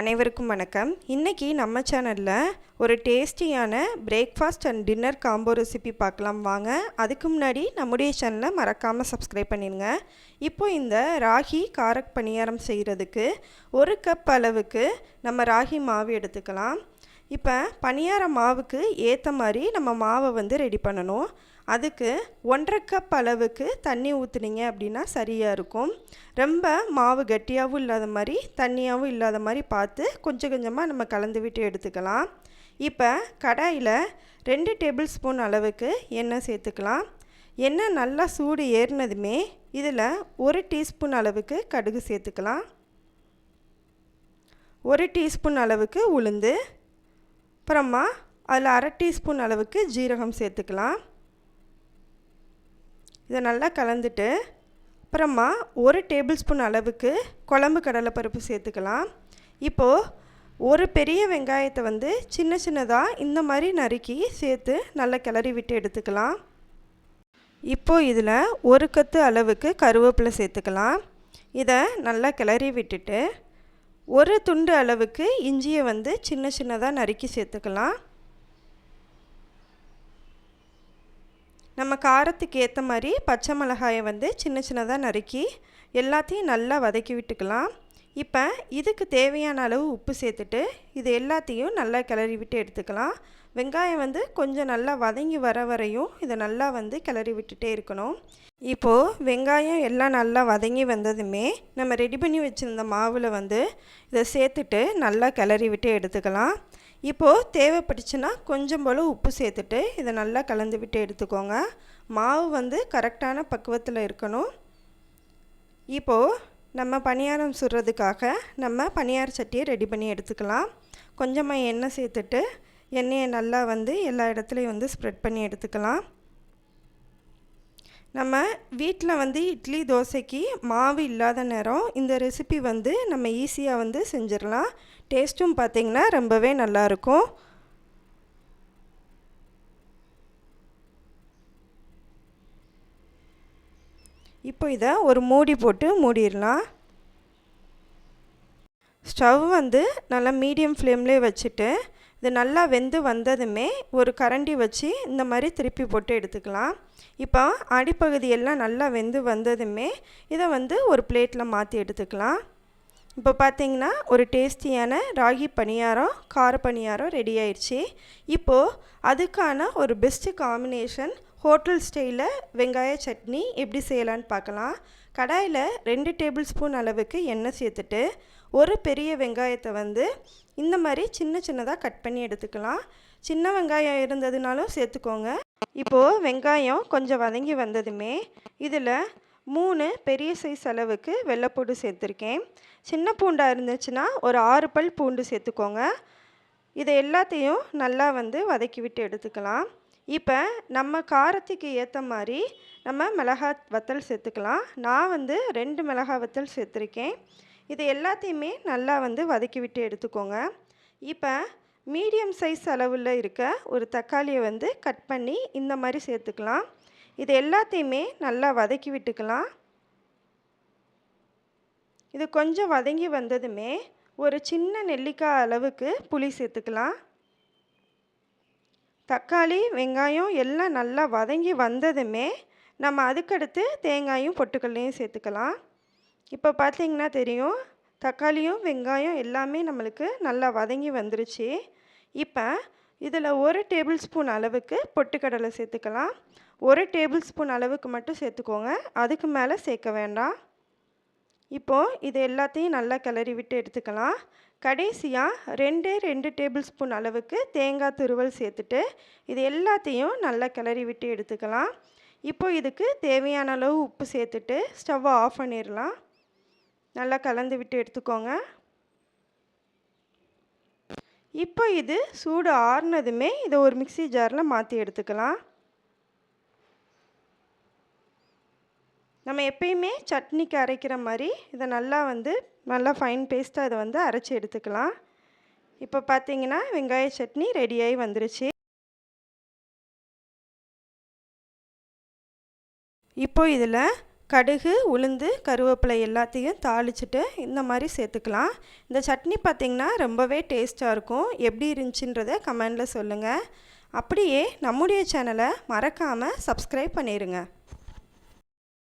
அனைவருக்கும் வணக்கம். இன்றைக்கி நம்ம சேனலில் ஒரு டேஸ்டியான breakfast and dinner combo recipe பார்க்கலாம் வாங்க. அதுக்கு முன்னாடி நம்முடைய சேனலை மறக்காமல் சப்ஸ்கிரைப் பண்ணிடுங்க. இப்போ இந்த ராகி கார பணியாரம் செய்கிறதுக்கு 1 கப் அளவுக்கு நம்ம ராகி மாவு எடுத்துக்கலாம். இப்போ பணியார மாவுக்கு ஏற்ற மாதிரி நம்ம மாவை ரெடி பண்ணணும். அதுக்கு 1.5 கப் அளவுக்கு தண்ணி ஊற்றுனீங்க அப்படின்னா சரியாக இருக்கும். ரொம்ப மாவு கட்டியாகவும் இல்லாத மாதிரி தண்ணியாகவும் இல்லாத மாதிரி பார்த்து கொஞ்சம் கொஞ்சமாக நம்ம கலந்து விட்டு எடுத்துக்கலாம். இப்போ கடாயில் 2 டேபிள் ஸ்பூன் அளவுக்கு எண்ணெய் சேர்த்துக்கலாம். எண்ணெய் நல்லா சூடு ஏறினதுமே இதில் 1 டீஸ்பூன் அளவுக்கு கடுகு சேர்த்துக்கலாம். 1 டீஸ்பூன் அளவுக்கு உளுந்து, அப்புறமா அதில் 1/2 டீஸ்பூன் அளவுக்கு ஜீரகம் சேர்த்துக்கலாம். இதை நல்லா கலந்துட்டு அப்புறமா 1 டேபிள் ஸ்பூன் அளவுக்கு குழம்பு கடலைப்பருப்பு சேர்த்துக்கலாம். இப்போது ஒரு பெரிய வெங்காயத்தை சின்ன சின்னதாக இந்த மாதிரி நறுக்கி சேர்த்து நல்லா கிளறி விட்டு எடுத்துக்கலாம். இப்போது இதில் 1 கத்து அளவுக்கு கருவேப்பிலை சேர்த்துக்கலாம். இதை நல்லா கிளறி விட்டுட்டு 1 துண்டு அளவுக்கு இஞ்சியை சின்ன சின்னதாக நறுக்கி சேர்த்துக்கலாம். நம்ம காரத்துக்கு ஏற்ற மாதிரி பச்சை மிளகாயை சின்ன சின்னதாக நறுக்கி எல்லாத்தையும் நல்லா வதக்கி விட்டுக்கலாம். இப்போ இதுக்கு தேவையான அளவு உப்பு சேர்த்துட்டு இது எல்லாத்தையும் நல்லா கிளறி விட்டு எடுத்துக்கலாம். வெங்காயம் கொஞ்சம் நல்லா வதங்கி வர வரையும் இதை நல்லா கிளறி விட்டுட்டே இருக்கணும். இப்போது வெங்காயம் எல்லாம் நல்லா வதங்கி வந்ததுமே நம்ம ரெடி பண்ணி வச்சுருந்த மாவில் இதை சேர்த்துட்டு நல்லா கிளறி விட்டு எடுத்துக்கலாம். இப்போது தேவைப்பட்டுச்சுன்னா கொஞ்சம் போல் உப்பு சேர்த்துட்டு இதை நல்லா கலந்து விட்டு எடுத்துக்கோங்க. மாவு கரெக்டான பக்குவத்தில் இருக்கணும். இப்போது நம்ம பணியாரம் சுடுறதுக்காக நம்ம பணியார சட்டியை ரெடி பண்ணி எடுத்துக்கலாம். கொஞ்சமாக எண்ணெய் சேர்த்துட்டு எண்ணெயை நல்லா எல்லா இடத்துலையும் ஸ்ப்ரெட் பண்ணி எடுத்துக்கலாம். நம்ம வீட்டில் இட்லி தோசைக்கு மாவு இல்லாத நேரம் இந்த ரெசிபி நம்ம ஈஸியாக செஞ்சிடலாம். டேஸ்ட்டும் பார்த்திங்கன்னா ரொம்பவே நல்லாயிருக்கும். இப்போ இதை ஒரு மூடி போட்டு மூடிடலாம். ஸ்டவ் நல்லா மீடியம் ஃப்ளேம்லேயே வச்சுட்டு இது நல்லா வெந்து வந்ததுமே ஒரு கரண்டி வச்சு இந்த மாதிரி திருப்பி போட்டு எடுத்துக்கலாம். இப்போ அடிப்பகுதி எல்லாம் நல்லா வெந்து வந்ததுமே இதை ஒரு பிளேட்டில் மாற்றி எடுத்துக்கலாம். இப்போ பார்த்திங்கன்னா ஒரு டேஸ்டியான ராகி பணியாரம் கார பணியாரம் ரெடி ஆயிடுச்சு. இப்போது அதுக்கான ஒரு பெஸ்ட்டு காம்பினேஷன் ஹோட்டல் ஸ்டைலில் வெங்காய சட்னி எப்படி செய்யலான்னு பார்க்கலாம். கடாயில் 2 டேபிள் ஸ்பூன் அளவுக்கு எண்ணெய் சேர்த்துட்டு ஒரு பெரிய வெங்காயத்தை இந்த மாதிரி சின்ன சின்னதாக கட் பண்ணி எடுத்துக்கலாம். சின்ன வெங்காயம் இருந்ததுனாலும் சேர்த்துக்கோங்க. இப்போது வெங்காயம் கொஞ்சம் வதங்கி வந்ததுமே இதில் 3 பெரிய சைஸ் அளவுக்கு வெள்ளைப்பூண்டு சேர்த்துருக்கேன். சின்ன பூண்டாக இருந்துச்சுன்னா ஒரு 6 பல் பூண்டு சேர்த்துக்கோங்க. இதை எல்லாத்தையும் நல்லா வதக்கி விட்டு எடுத்துக்கலாம். இப்போ நம்ம காரத்துக்கு ஏற்ற மாதிரி நம்ம மிளகாய் வத்தல் சேர்த்துக்கலாம். நான் 2 மிளகாய் வத்தல் சேர்த்துருக்கேன். இது எல்லாத்தையுமே நல்லா வதக்கி விட்டு எடுத்துக்கோங்க. இப்போ மீடியம் சைஸ் அளவில் இருக்க ஒரு தக்காளியை கட் பண்ணி இந்த மாதிரி சேர்த்துக்கலாம். இது எல்லாத்தையுமே நல்லா வதக்கி விட்டுக்கலாம். இது கொஞ்சம் வதங்கி வந்ததுமே ஒரு சின்ன நெல்லிக்காய் அளவுக்கு புளி சேர்த்துக்கலாம். தக்காளி வெங்காயம் எல்லாம் நல்லா வதங்கி வந்ததுமே நம்ம அதுக்கடுத்து தேங்காயும் பொட்டுக்கல்லையும் சேர்த்துக்கலாம். இப்போ பார்த்திங்கன்னா தெரியும், தக்காளியும் வெங்காயம் எல்லாமே நம்மளுக்கு நல்லா வதங்கி வந்துருச்சு. இப்போ இதில் 1 டேபிள் ஸ்பூன் அளவுக்கு பொட்டுக்கடலை சேர்த்துக்கலாம். 1 டேபிள் ஸ்பூன் அளவுக்கு மட்டும் சேர்த்துக்கோங்க, அதுக்கு மேலே சேர்க்க வேண்டாம். இப்போது இது எல்லாத்தையும் நல்லா கிளறி விட்டு எடுத்துக்கலாம். கடைசியாக 2 டேபிள் ஸ்பூன் அளவுக்கு தேங்காய் துருவல் சேர்த்துட்டு இது எல்லாத்தையும் நல்லா கிளறி விட்டு எடுத்துக்கலாம். இப்போது இதுக்கு தேவையான அளவு உப்பு சேர்த்துட்டு ஸ்டவ்வை ஆஃப் பண்ணிடலாம். நல்லா கலந்து விட்டு எடுத்துக்கோங்க. இப்போ இது சூடு ஆறுனதுமே இதை ஒரு மிக்ஸி ஜாரில் மாற்றி எடுத்துக்கலாம். நம்ம எப்பயுமே சட்னிக்கு அரைக்கிற மாதிரி இதை நல்லா ஃபைன் பேஸ்ட்டாக இதை அரைச்சி எடுத்துக்கலாம். இப்போ பார்த்திங்கன்னா வெங்காய சட்னி ரெடியாகி வந்துருச்சு. இப்போ இதில் கடுகு, உளுந்து, கருவேப்பிலை எல்லாத்தையும் தாளிச்சிட்டு இந்த மாதிரி சேர்த்துக்கலாம். இந்த சட்னி பார்த்திங்கன்னா ரொம்பவே டேஸ்ட்டாக இருக்கும். எப்படி இருந்துச்சுன்றதை கமெண்டில் சொல்லுங்கள். அப்படியே நம்முடைய சேனலை மறக்காமல் சப்ஸ்கிரைப் பண்ணிடுங்க.